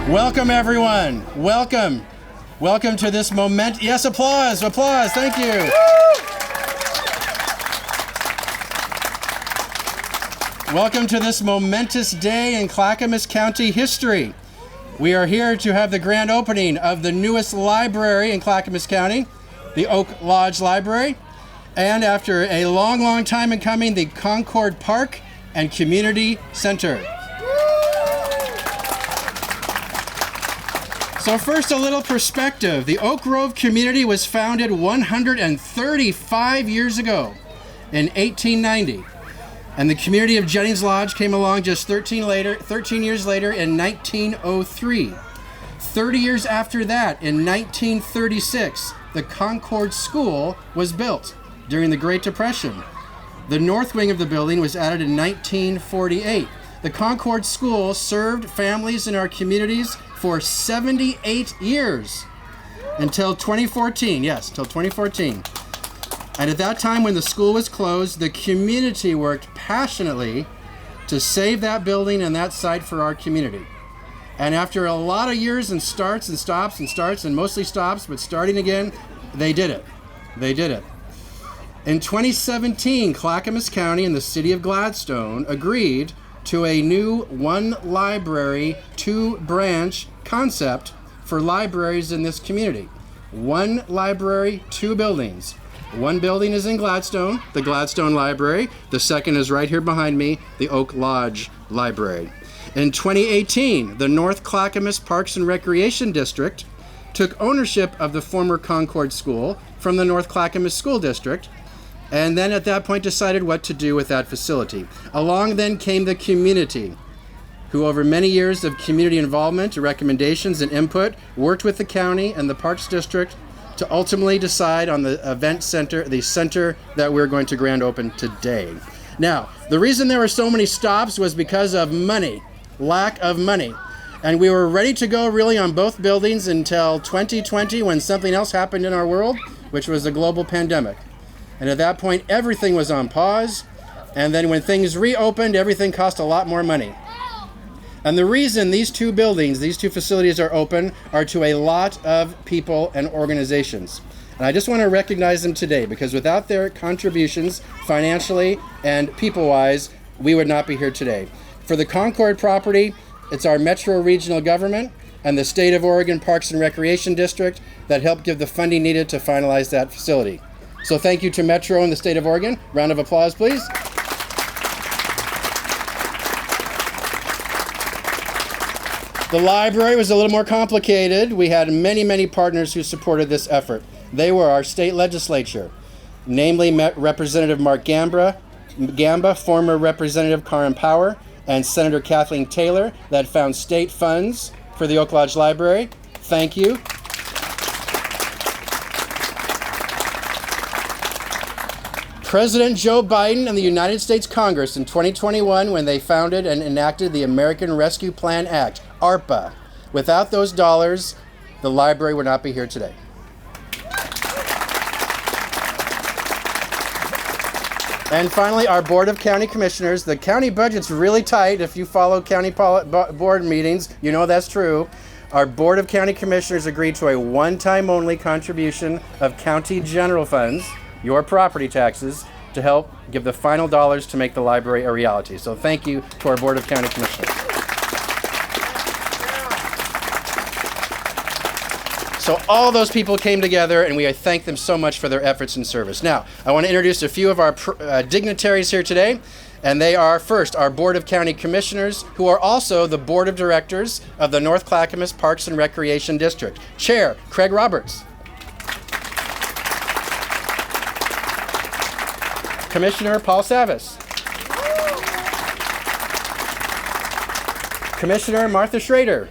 Welcome, everyone. Welcome. Welcome to this moment. Yes, applause, applause. Thank you. Welcome to this momentous day in Clackamas County history. We are here to have the grand opening of the newest library in Clackamas County, the Oak Lodge Library, and after a long, long time in coming, the Concord Park and Community Center. So first, a little perspective. The Oak Grove community was founded 135 years ago in 1890. And the community of Jennings Lodge came along just 13 years later in 1903. 30 years after that, in 1936, the Concord School was built during the Great Depression. The north wing of the building was added in 1948. The Concord School served families in our communities for 78 years until 2014. Yes, until 2014. And at that time, when the school was closed, the community worked passionately to save that building and that site for our community. And after a lot of years and starts and stops and starts and mostly stops, but starting again, they did it. They did it. In 2017, Clackamas County and the city of Gladstone agreed to a new one library, two branch concept for libraries in this community. One library, two buildings. One building is in Gladstone, the Gladstone Library. The second is right here behind me, the Oak Lodge Library. In 2018, the North Clackamas Parks and Recreation District took ownership of the former Concord School from the North Clackamas School District, and then at that point decided what to do with that facility. Along then came the community, who over many years of community involvement, recommendations, and input, worked with the county and the Parks District to ultimately decide on the event center, the center that we're going to grand open today. Now, the reason there were so many stops was because of money, lack of money. And we were ready to go really on both buildings until 2020 when something else happened in our world, which was a global pandemic. And at that point, everything was on pause. And then when things reopened, everything cost a lot more money. And the reason these two buildings, these two facilities are open are to a lot of people and organizations. And I just want to recognize them today because without their contributions financially and people-wise, we would not be here today. For the Concord property, it's our Metro Regional Government and the State of Oregon Parks and Recreation District that helped give the funding needed to finalize that facility. So thank you to Metro and the State of Oregon. Round of applause, please. The library was a little more complicated. We had many, many partners who supported this effort. They were our state legislature, namely Representative Mark Gamba, former Representative Karin Power, and Senator Kathleen Taylor that found state funds for the Oak Lodge Library. Thank you. President Joe Biden and the United States Congress in 2021 when they founded and enacted the American Rescue Plan Act, ARPA. Without those dollars, the library would not be here today. And finally, our Board of County Commissioners. The county budget's really tight. If you follow county board meetings, you know that's true. Our Board of County Commissioners agreed to a one-time only contribution of county general funds, your property taxes, to help give the final dollars to make the library a reality. So thank you to our Board of County Commissioners. So all those people came together, and we thank them so much for their efforts and service. Now, I want to introduce a few of our dignitaries here today, and they are, first, our Board of County Commissioners, who are also the Board of Directors of the North Clackamas Parks and Recreation District. Chair, Craig Roberts. Commissioner Paul Savas. Commissioner Martha Schrader.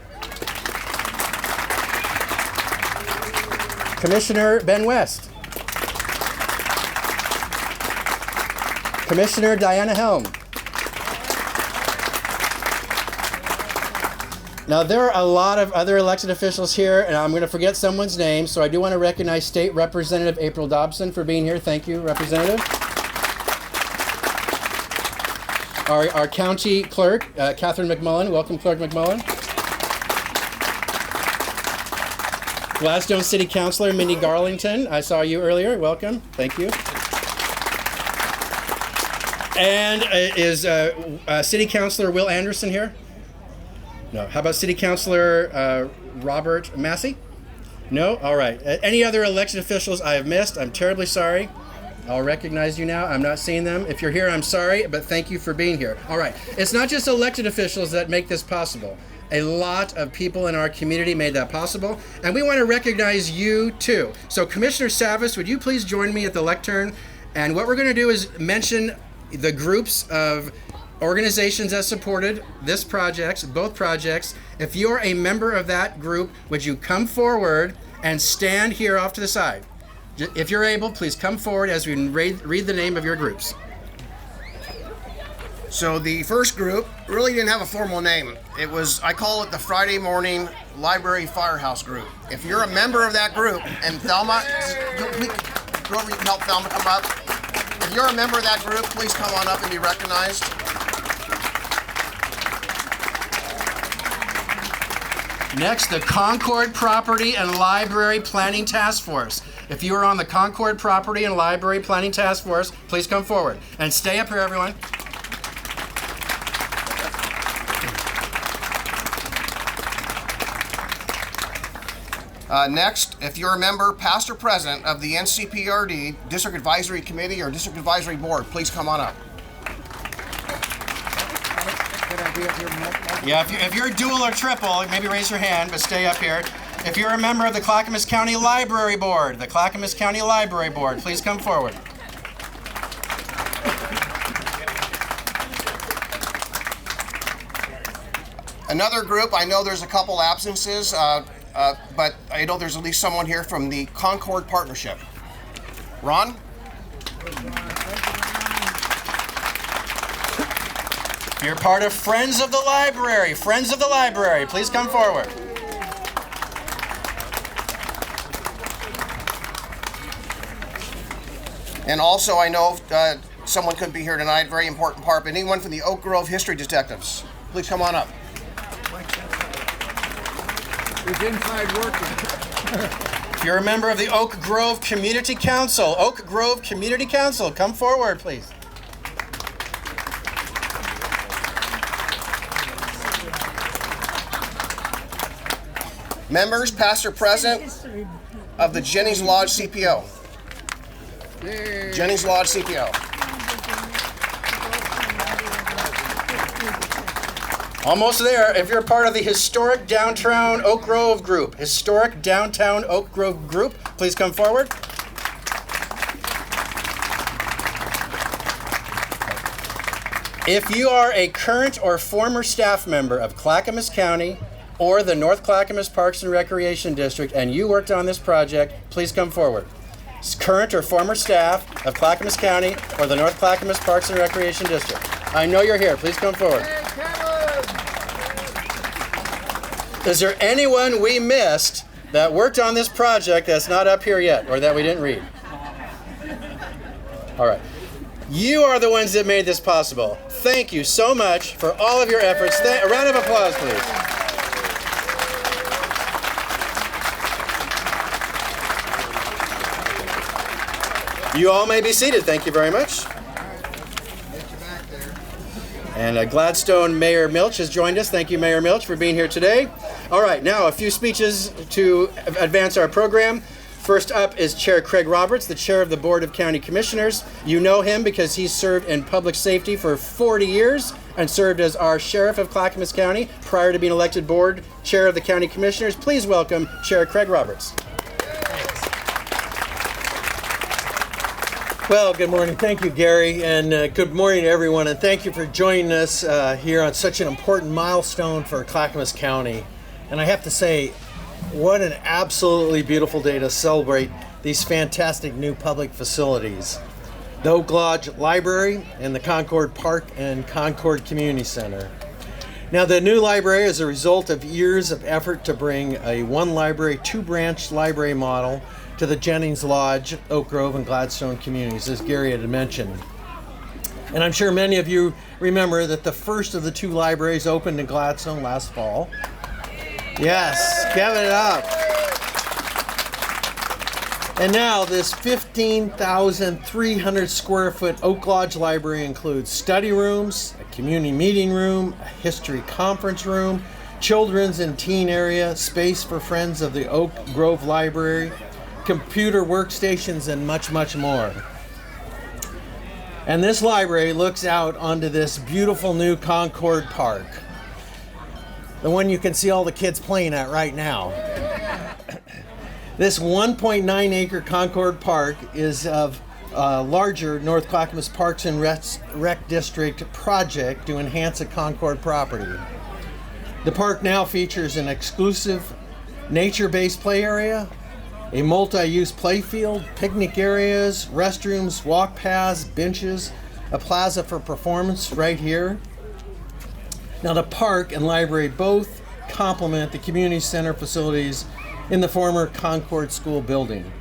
Commissioner Ben West. Commissioner Diana Helm. Now, there are a lot of other elected officials here, and I'm going to forget someone's name, so I do want to recognize State Representative April Dobson for being here. Thank you, Representative. Our county clerk, Catherine McMullen. Welcome, Clerk McMullen. Gladstone City Councilor Mindy Garlington. I saw you earlier. Welcome. Thank you. And is City Councilor Will Anderson here? No. How about City Councilor Robert Massey? No? All right. Any other elected officials I have missed? I'm terribly sorry. I'll recognize you now. I'm not seeing them. If you're here, I'm sorry, but thank you for being here. All right. It's not just elected officials that make this possible. A lot of people in our community made that possible, and we want to recognize you too. So Commissioner Savas, would you please join me at the lectern? And what we're going to do is mention the groups of organizations that supported this project, both projects. If you're a member of that group, would you come forward and stand here off to the side? If you're able, please come forward as we read the name of your groups. So the first group really didn't have a formal name. I call it the Friday Morning Library Firehouse Group. If you're a member of that group, and Thelma, go help Thelma come up. If you're a member of that group, please come on up and be recognized. Next, the Concord Property and Library Planning Task Force. If you are on the Concord Property and Library Planning Task Force, please come forward. And stay up here, everyone. Next, if you're a member, past or present, of the NCPRD District Advisory Committee or District Advisory Board, please come on up. Yeah, if you're dual or triple, maybe raise your hand, but stay up here. If you're a member of the Clackamas County Library Board, please come forward. Another group, I know there's a couple absences, but I know there's at least someone here from the Concord Partnership. Ron? You're part of Friends of the Library. Please come forward. And also, I know someone could be here tonight, very important part, but anyone from the Oak Grove History Detectives, please come on up. He's inside working. If you're a member of the Oak Grove Community Council, come forward, please. Members, past or present, of the Jennings Lodge CPO. Jennings Lodge CPO. Almost there. If you're part of the Historic Downtown Oak Grove Group, please come forward. If you are a current or former staff member of Clackamas County or the North Clackamas Parks and Recreation District and you worked on this project, please come forward. Current or former staff of Clackamas County or the North Clackamas Parks and Recreation District. I know you're here. Please come forward. Is there anyone we missed that worked on this project that's not up here yet or that we didn't read? All right. You are the ones that made this possible. Thank you so much for all of your efforts. A round of applause, please. You all may be seated. Thank you very much. And Gladstone Mayor Milch has joined us. Thank you, Mayor Milch, for being here today. All right, now a few speeches to advance our program. First up is Chair Craig Roberts, the chair of the Board of County Commissioners. You know him because he's served in public safety for 40 years and served as our sheriff of Clackamas County prior to being elected board chair of the County Commissioners. Please welcome Chair Craig Roberts. Well, good morning. Thank you, Gary, and good morning to everyone, and thank you for joining us here on such an important milestone for Clackamas County. And I have to say, what an absolutely beautiful day to celebrate these fantastic new public facilities. The Oak Lodge Library and the Concord Park and Concord Community Center. Now, the new library is a result of years of effort to bring a one library, two branch library model to the Jennings Lodge, Oak Grove, and Gladstone communities, as Gary had mentioned. And I'm sure many of you remember that the first of the two libraries opened in Gladstone last fall. Yes, give it up. And now this 15,300 square foot Oak Lodge Library includes study rooms, a community meeting room, a history conference room, children's and teen area, space for friends of the Oak Grove Library, computer workstations, and much, much more. And this library looks out onto this beautiful new Concord Park, the one you can see all the kids playing at right now. This 1.9 acre Concord Park is of larger North Clackamas Parks and Rec District project to enhance a Concord property. The park now features an exclusive nature-based play area, a multi-use playfield, picnic areas, restrooms, walk paths, benches, a plaza for performance right here. Now the park and library both complement the community center facilities in the former Concord School building.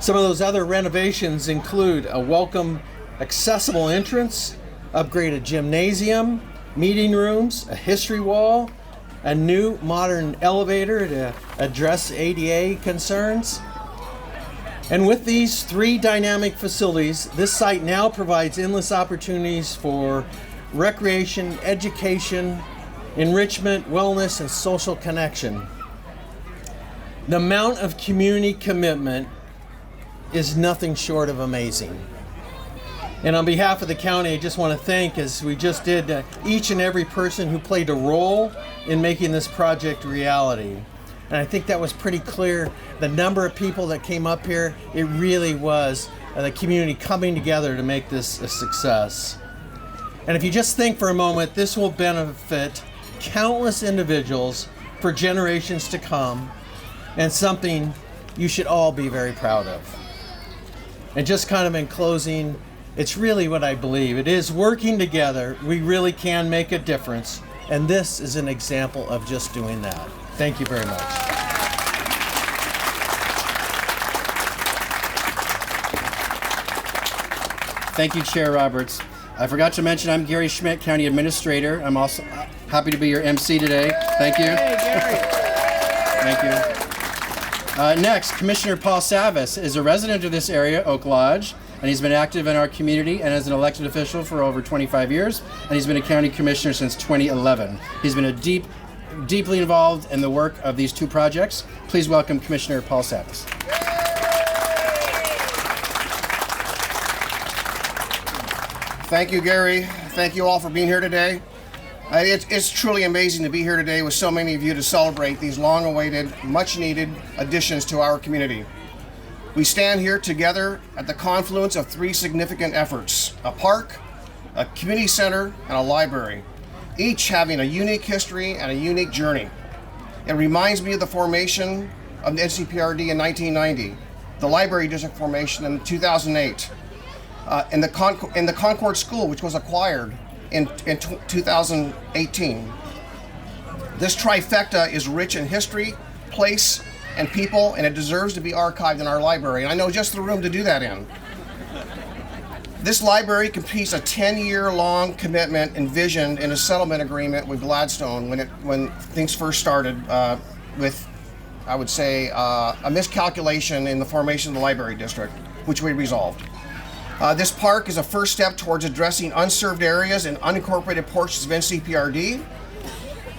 Some of those other renovations include a welcome, accessible entrance, upgraded gymnasium, meeting rooms, a history wall, a new modern elevator to address ADA concerns. And with these three dynamic facilities, this site now provides endless opportunities for recreation, education, enrichment, wellness, and social connection. The amount of community commitment is nothing short of amazing. And on behalf of the county, I just want to thank, as we just did, each and every person who played a role in making this project reality. And I think that was pretty clear. The number of people that came up here, it really was the community coming together to make this a success. And if you just think for a moment, this will benefit countless individuals for generations to come, and something you should all be very proud of. And just kind of in closing, it's really what I believe. It is working together. We really can make a difference. And this is an example of just doing that. Thank you very much. Thank you, Chair Roberts. I forgot to mention I'm Gary Schmidt, County Administrator. I'm also happy to be your MC today. Thank you. Hey, Gary. Thank you. Next, Commissioner Paul Savas is a resident of this area, Oak Lodge, and he's been active in our community and as an elected official for over 25 years, and he's been a county commissioner since 2011. He's been deeply involved in the work of these two projects. Please welcome Commissioner Paul Savas. Thank you, Gary. Thank you all for being here today. It's truly amazing to be here today with so many of you to celebrate these long-awaited, much-needed additions to our community. We stand here together at the confluence of three significant efforts: a park, a community center, and a library, each having a unique history and a unique journey. It reminds me of the formation of the NCPRD in 1990, the library district formation in 2008, and the Concord School, which was acquired in 2018. This trifecta is rich in history, place, and people, and it deserves to be archived in our library. And I know just the room to do that in. This library completes a 10-year-long commitment envisioned in a settlement agreement with Gladstone when things first started with, I would say, a miscalculation in the formation of the library district, which we resolved. This park is a first step towards addressing unserved areas and unincorporated portions of NCPRD.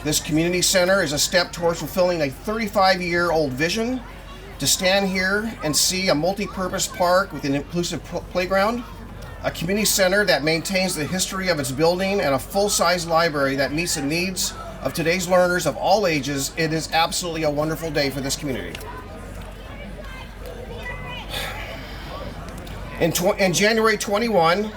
This community center is a step towards fulfilling a 35-year-old vision to stand here and see a multi-purpose park with an inclusive playground, a community center that maintains the history of its building, and a full-size library that meets the needs of today's learners of all ages. It is absolutely a wonderful day for this community. In January 21,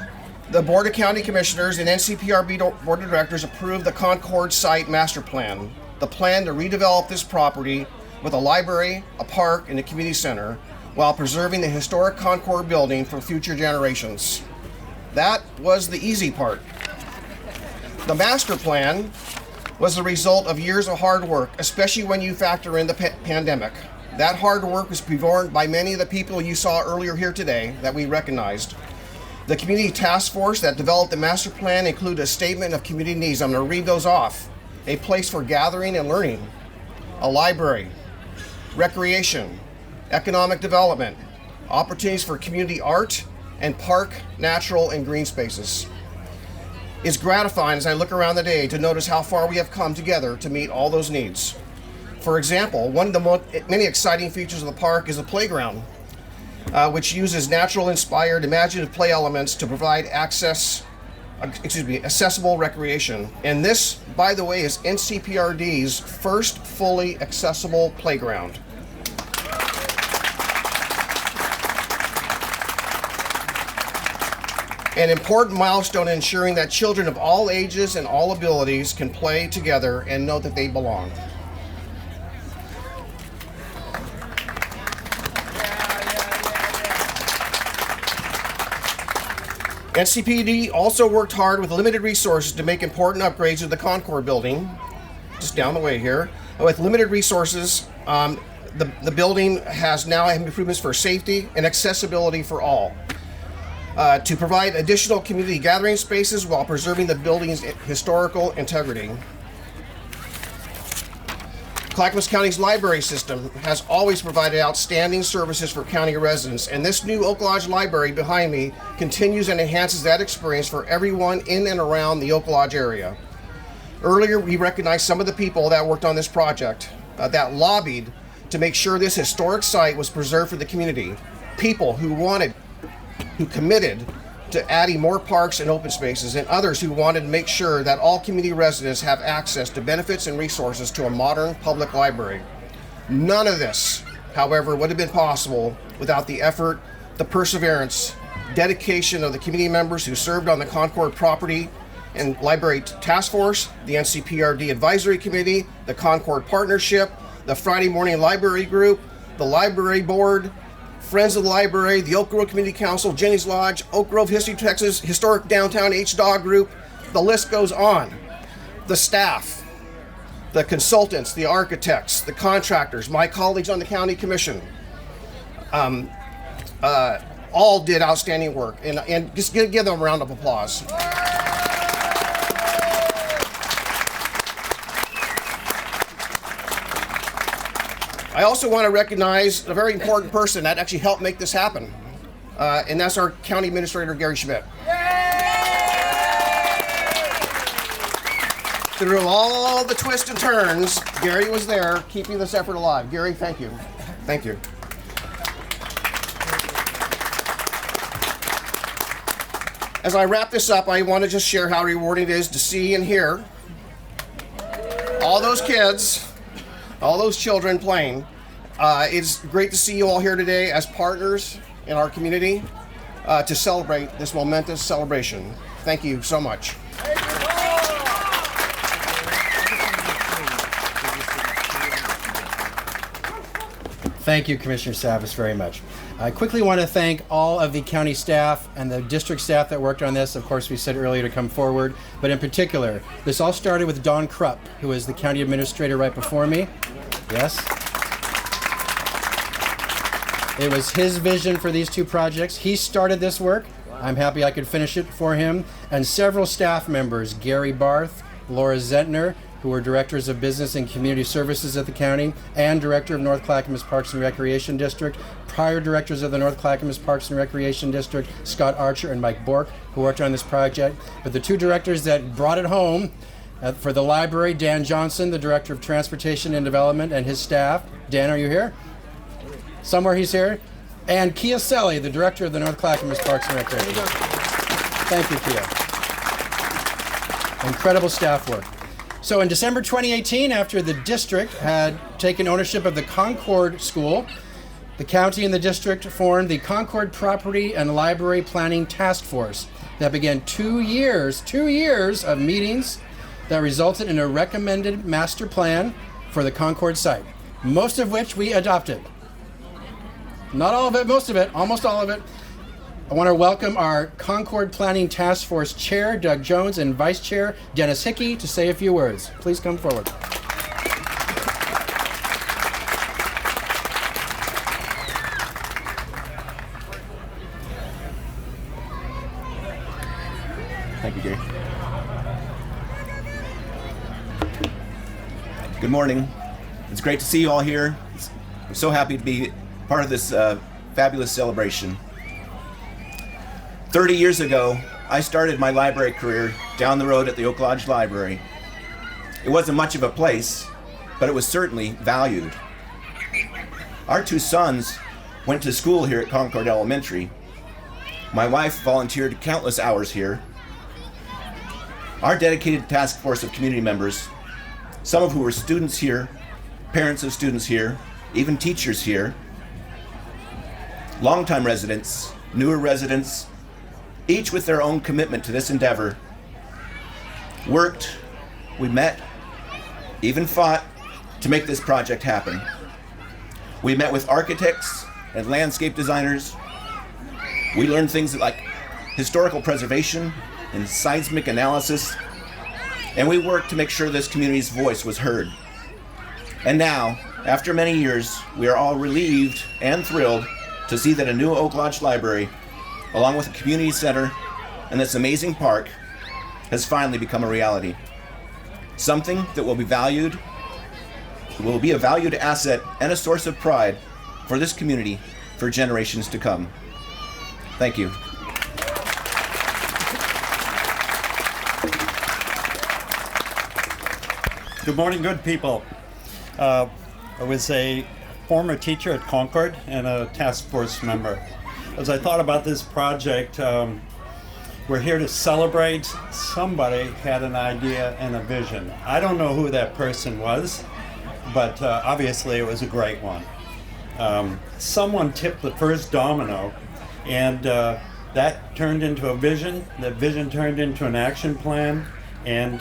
the Board of County Commissioners and NCPRB Board of Directors approved the Concord Site Master Plan, the plan to redevelop this property with a library, a park, and a community center while preserving the historic Concord building for future generations. That was the easy part. The master plan was the result of years of hard work, especially when you factor in the pandemic. That hard work was borne by many of the people you saw earlier here today that we recognized. The community task force that developed the master plan included a statement of community needs. I'm going to read those off. A place for gathering and learning, a library, recreation, economic development, opportunities for community art, and park, natural, and green spaces. It's gratifying as I look around the day to notice how far we have come together to meet all those needs. For example, one of the many exciting features of the park is a playground, which uses natural-inspired, imaginative play elements to provide accessible recreation. And this, by the way, is NCPRD's first fully accessible playground. An important milestone in ensuring that children of all ages and all abilities can play together and know that they belong. NCPD also worked hard with limited resources to make important upgrades to the Concord building, just down the way here. With limited resources, the building has now improvements for safety and accessibility for all. To provide additional community gathering spaces while preserving the building's historical integrity. Clackamas County's library system has always provided outstanding services for county residents, and this new Oak Lodge Library behind me continues and enhances that experience for everyone in and around the Oak Lodge area. Earlier, we recognized some of the people that worked on this project, that lobbied to make sure this historic site was preserved for the community. People who committed to adding more parks and open spaces, and others who wanted to make sure that all community residents have access to benefits and resources to a modern public library. None of this, however, would have been possible without the effort, the perseverance, dedication of the community members who served on the Concord Property and Library Task Force, the NCPRD Advisory Committee, the Concord Partnership, the Friday Morning Library Group, the Library Board, Friends of the Library, the Oak Grove Community Council, Jenny's Lodge, Oak Grove History Texas, Historic Downtown H-Dog Group. The list goes on. The staff, the consultants, the architects, the contractors, my colleagues on the County Commission, all did outstanding work. And just give them a round of applause. I also want to recognize a very important person that actually helped make this happen, and that's our County Administrator, Gary Schmidt. Through all the twists and turns, Gary was there keeping this effort alive. Gary, thank you. Thank you. As I wrap this up, I want to just share how rewarding it is to see and hear all those kids, all those children playing. It's great to see you all here today as partners in our community to celebrate this momentous celebration. Thank you so much. Thank you, Commissioner Savas, very much. I quickly want to thank all of the county staff and the district staff that worked on this. Of course, we said earlier to come forward, but in particular, this all started with Don Krupp, who was the county administrator right before me. Yes. It was his vision for these two projects. He started this work. I'm happy I could finish it for him. And several staff members, Gary Barth, Laura Zentner, who were directors of business and community services at the county, and director of North Clackamas Parks and Recreation District, prior directors of the North Clackamas Parks and Recreation District, Scott Archer and Mike Bork, who worked on this project. But the two directors that brought it home for the library, Dan Johnson, the director of transportation and development, and his staff. Dan, are you here? Somewhere he's here. And Kia Selly, the director of the North Clackamas Parks and Recreation District. Thank you, Kia. Incredible staff work. So in December 2018, after the district had taken ownership of the Concord School, the county and the district formed the Concord Property and Library Planning Task Force that began 2 years of meetings that resulted in a recommended master plan for the Concord site, most of which we adopted. Not all of it, most of it, almost all of it. I want to welcome our Concord Planning Task Force Chair, Doug Jones, and Vice Chair, Dennis Hickey, to say a few words. Please come forward. Thank you, Gary. Good morning. It's great to see you all here. I'm so happy to be part of this fabulous celebration. 30 years ago, I started my library career down the road at the Oak Lodge Library. It wasn't much of a place, but it was certainly valued. Our two sons went to school here at Concord Elementary. My wife volunteered countless hours here. Our dedicated task force of community members, some of who were students here, parents of students here, even teachers here, longtime residents, newer residents, each with their own commitment to this endeavor, worked, we met, even fought to make this project happen. We met with architects and landscape designers. We learned things like historical preservation and seismic analysis, and we worked to make sure this community's voice was heard. And now, after many years, we are all relieved and thrilled to see that a new Oak Lodge Library, along with a community center and this amazing park, has finally become a reality. Something that will be valued, will be a valued asset and a source of pride for this community for generations to come. Thank you. Good morning, good people. I was a former teacher at Concord and a task force member. As I thought about this project, we're here to celebrate somebody had an idea and a vision. I don't know who that person was, but obviously it was a great one. Someone tipped the first domino, and that turned into a vision. That vision turned into an action plan, and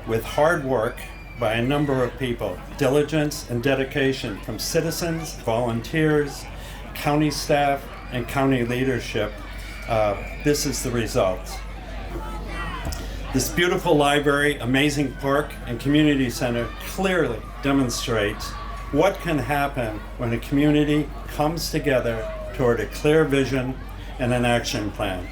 with hard work by a number of people, diligence and dedication from citizens, volunteers, county staff, and county leadership, this is the result. This beautiful library, amazing park, and community center clearly demonstrates what can happen when a community comes together toward a clear vision and an action plan.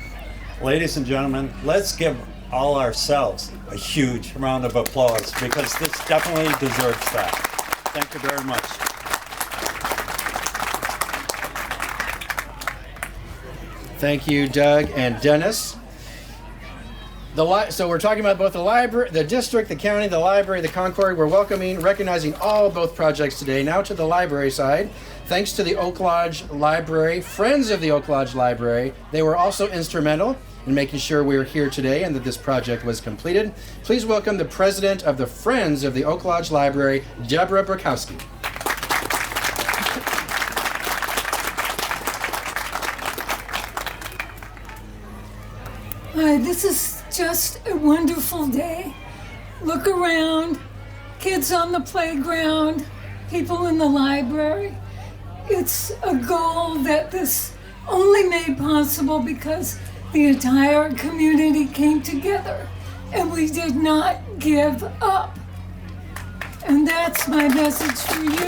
Ladies and gentlemen, let's give all ourselves a huge round of applause, because this definitely deserves that. Thank you very much. Thank you, Doug and Dennis. So we're talking about both the library, the district, the county, the library, the Concord. We're recognizing both projects today. Now to the library side. Thanks to the Oak Lodge Library, Friends of the Oak Lodge Library. They were also instrumental in making sure we were here today and that this project was completed. Please welcome the president of the Friends of the Oak Lodge Library, Deborah Burkowski. Hi, this is just a wonderful day. Look around, kids on the playground, people in the library. It's a goal that this only made possible because the entire community came together and we did not give up. And that's my message for you.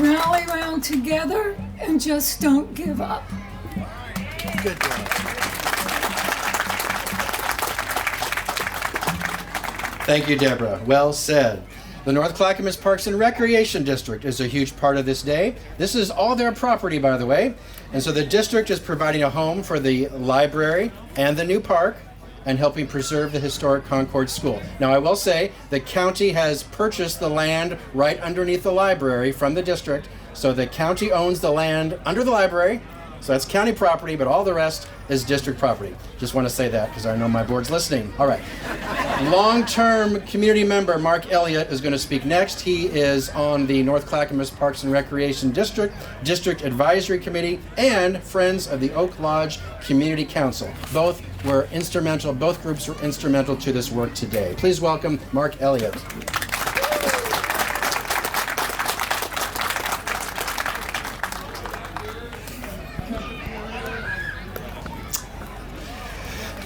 Rally around together and just don't give up. Good job. Thank you, Deborah. Well said. The North Clackamas Parks and Recreation District is a huge part of this day. This is all their property, by the way. And so the district is providing a home for the library and the new park and helping preserve the historic Concord School. Now, I will say the county has purchased the land right underneath the library from the district. So the county owns the land under the library. So that's county property, but all the rest is district property. Just want to say that because I know my board's listening. All right. Long-term community member Mark Elliott is going to speak next. He is on the North Clackamas Parks and Recreation District, District Advisory Committee, and Friends of the Oak Lodge Community Council. Both groups were instrumental to this work today. Please welcome Mark Elliott.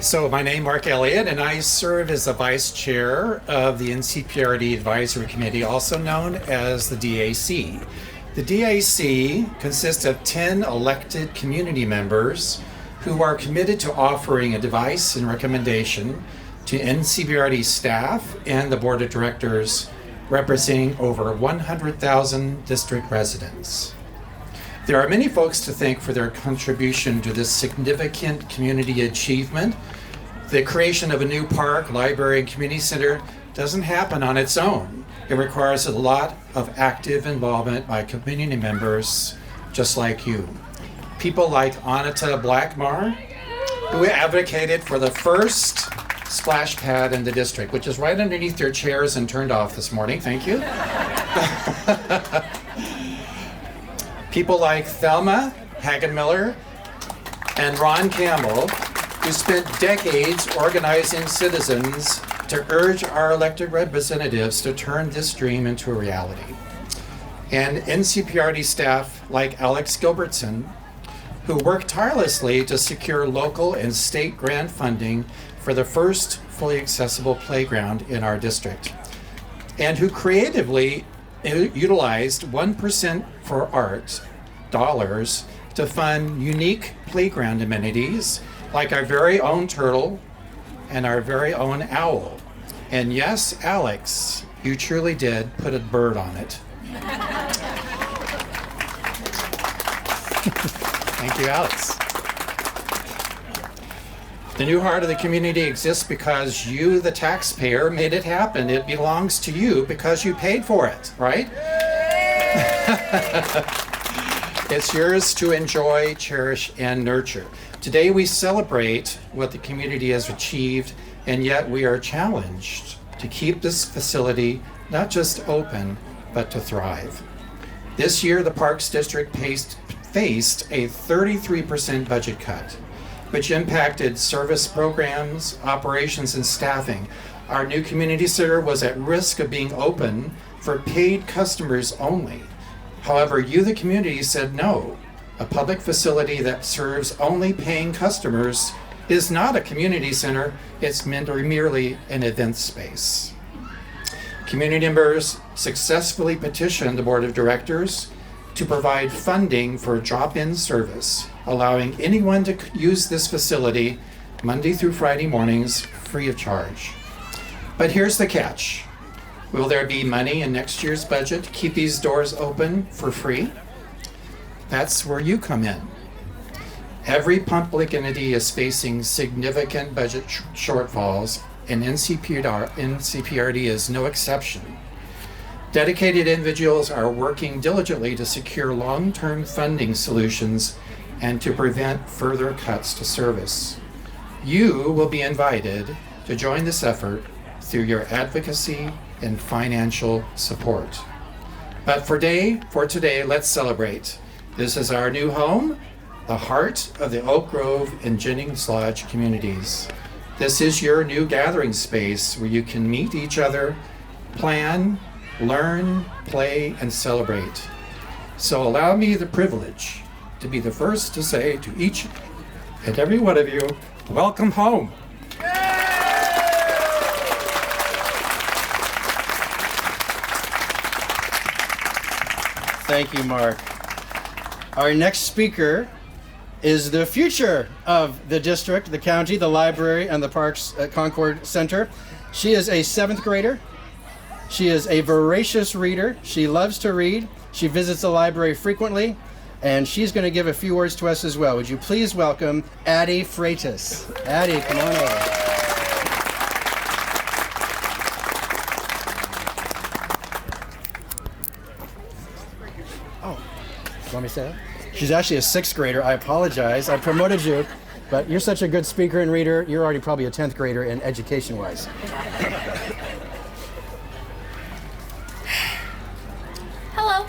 So my name is Mark Elliott, and I serve as the Vice Chair of the NCPRD Advisory Committee, also known as the DAC. The DAC consists of 10 elected community members who are committed to offering advice and recommendation to NCPRD staff and the Board of Directors representing over 100,000 district residents. There are many folks to thank for their contribution to this significant community achievement. The creation of a new park, library, and community center doesn't happen on its own. It requires a lot of active involvement by community members just like you. People like Anita Blackmar, who advocated for the first splash pad in the district, which is right underneath your chairs and turned off this morning. Thank you. People like Thelma Hagenmiller and Ron Campbell, who spent decades organizing citizens to urge our elected representatives to turn this dream into a reality. And NCPRD staff like Alex Gilbertson, who worked tirelessly to secure local and state grant funding for the first fully accessible playground in our district, and who creatively utilized 1% for Art dollars to fund unique playground amenities like our very own turtle and our very own owl. And yes, Alex, you truly did put a bird on it. Thank you, Alex. The new heart of the community exists because you, the taxpayer, made it happen. It belongs to you because you paid for it, right? It's yours to enjoy, cherish, and nurture. Today we celebrate what the community has achieved, and yet we are challenged to keep this facility not just open, but to thrive. This year, the Parks District faced a 33% budget cut, which impacted service programs, operations, and staffing. Our new community center was at risk of being open for paid customers only. However, you, the community, said no. A public facility that serves only paying customers is not a community center, it's merely an event space. Community members successfully petitioned the Board of Directors to provide funding for drop-in service, allowing anyone to use this facility Monday through Friday mornings free of charge. But here's the catch. Will there be money in next year's budget to keep these doors open for free? That's where you come in. Every public entity is facing significant budget shortfalls, and NCPRD is no exception. Dedicated individuals are working diligently to secure long-term funding solutions and to prevent further cuts to service. You will be invited to join this effort through your advocacy and financial support. But for today, let's celebrate. This is our new home, the heart of the Oak Grove and Jennings Lodge communities. This is your new gathering space where you can meet each other, plan, learn, play, and celebrate. So allow me the privilege to be the first to say to each and every one of you, welcome home. Thank you, Mark. Our next speaker is the future of the district, the county, the library, and the Parks at Concord Center. She is a 7th grader. She is a voracious reader. She loves to read. She visits the library frequently, and she's going to give a few words to us as well. Would you please welcome Addie Freitas. Addie, come on over. Oh, you want me to say that? She's actually a 6th grader. I apologize. I promoted you, but you're such a good speaker and reader. You're already probably a 10th grader in education-wise. Hello,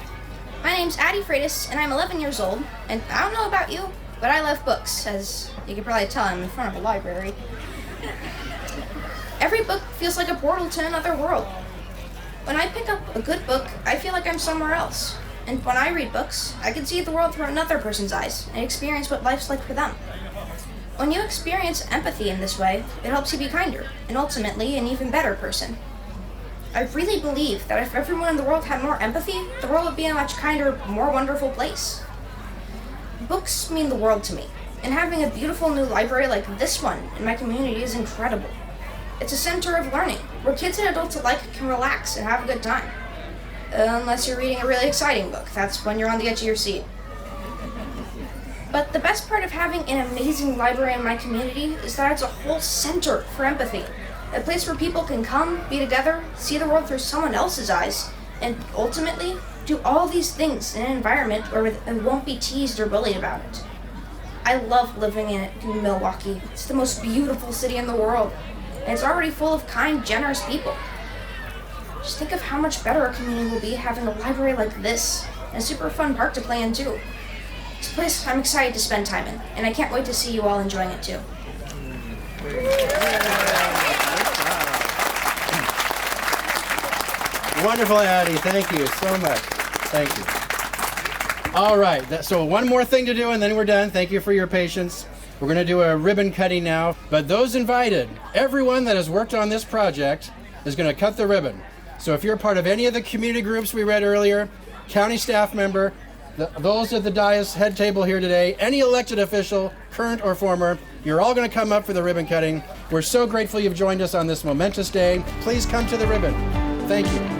my name's Addie Freitas, and I'm 11 years old, and I don't know about you, but I love books, as you can probably tell I'm in front of a library. Every book feels like a portal to another world. When I pick up a good book, I feel like I'm somewhere else. And when I read books, I can see the world through another person's eyes and experience what life's like for them. When you experience empathy in this way, it helps you be kinder, and ultimately an even better person. I really believe that if everyone in the world had more empathy, the world would be a much kinder, more wonderful place. Books mean the world to me, and having a beautiful new library like this one in my community is incredible. It's a center of learning, where kids and adults alike can relax and have a good time. Unless you're reading a really exciting book. That's when you're on the edge of your seat. But the best part of having an amazing library in my community is that it's a whole center for empathy. A place where people can come, be together, see the world through someone else's eyes, and ultimately do all these things in an environment where they won't be teased or bullied about it. I love living in Milwaukee. It's the most beautiful city in the world, and it's already full of kind, generous people. Just think of how much better our community will be having a library like this, and a super fun park to play in too. It's a place I'm excited to spend time in, and I can't wait to see you all enjoying it too. Wonderful, Addie. Thank you so much. Thank you. All right. So one more thing to do, and then we're done. Thank you for your patience. We're going to do a ribbon cutting now. But those invited, everyone that has worked on this project is going to cut the ribbon. So if you're part of any of the community groups we read earlier, county staff member, those at the dais head table here today, any elected official, current or former, you're all going to come up for the ribbon cutting. We're so grateful you've joined us on this momentous day. Please come to the ribbon. Thank you.